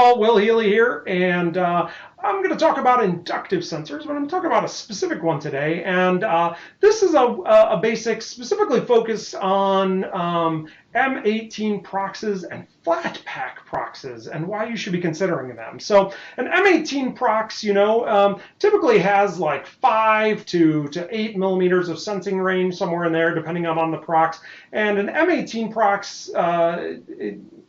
all, Will Healy here, and I'm going to talk about inductive sensors, but I'm talking about a specific one today. And this is a basic specifically focused on M18 proxies and Flatpack proxies and why you should be considering them. So an M18 prox, typically has like 5 to 8 millimeters of sensing range, somewhere in there, depending on the prox. And an M18 prox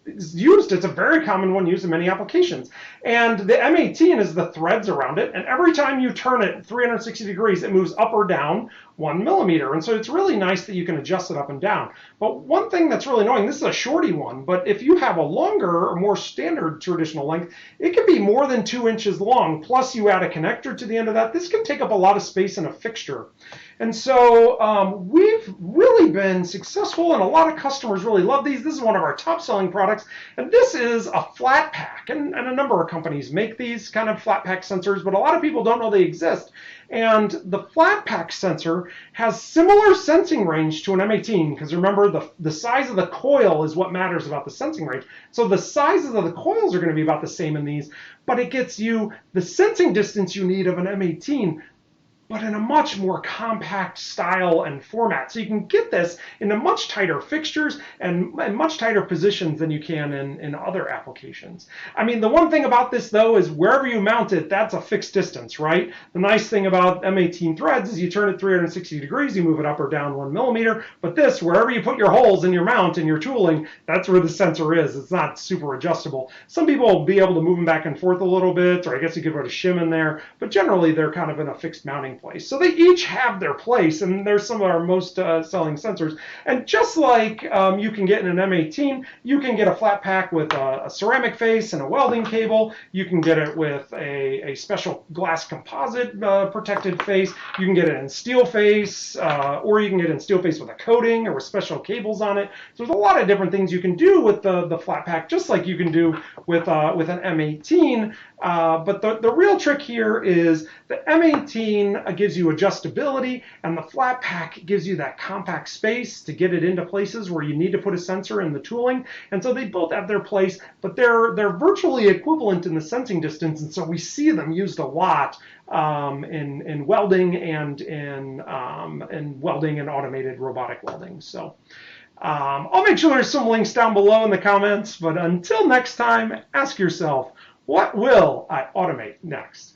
is used, it's a very common one used in many applications. And the M18 is the threads around it, and every time you turn it 360 degrees, it moves up or down 1 millimeter. And so it's really nice that you can adjust it up and down. But one thing that's really annoying, this is a shorty one, but if you have a longer or more standard traditional length, it can be more than 2 inches long, plus you add a connector to the end of that. This can take up a lot of space in a fixture. And so we've really been successful, and a lot of customers really love these. This is one of our top selling products, and this is a Flatpack, and a number of companies make these kind of Flatpack sensors, but a lot of people don't know they exist. And the Flatpack sensor has similar sensing range to an M18, because remember, the size of the coil is what matters about the sensing range. So the sizes of the coils are going to be about the same in these, but it gets you the sensing distance you need of an M18, but in a much more compact style and format. So you can get this into much tighter fixtures and much tighter positions than you can in other applications. I mean, the one thing about this, though, is wherever you mount it, that's a fixed distance, right? The nice thing about M18 threads is you turn it 360 degrees, you move it up or down 1 millimeter. But this, wherever you put your holes in your mount and your tooling, that's where the sensor is. It's not super adjustable. Some people will be able to move them back and forth a little bit, or I guess you could put a shim in there, but generally they're kind of in a fixed mounting place. So they each have their place, and they're some of our most selling sensors. And just like you can get in an M18, you can get a Flatpack with a ceramic face and a welding cable. You can get it with a special glass composite protected face. You can get it in steel face, or you can get it in steel face with a coating or with special cables on it. So there's a lot of different things you can do with the Flatpack, just like you can do with an M18. But the real trick here is the M18 gives you adjustability, and the Flatpack gives you that compact space to get it into places where you need to put a sensor in the tooling. And so they both have their place, but they're virtually equivalent in the sensing distance, and so we see them used a lot in welding and in welding and automated robotic welding. So I'll make sure there's some links down below in the comments, but until next time, ask yourself, what will I automate next?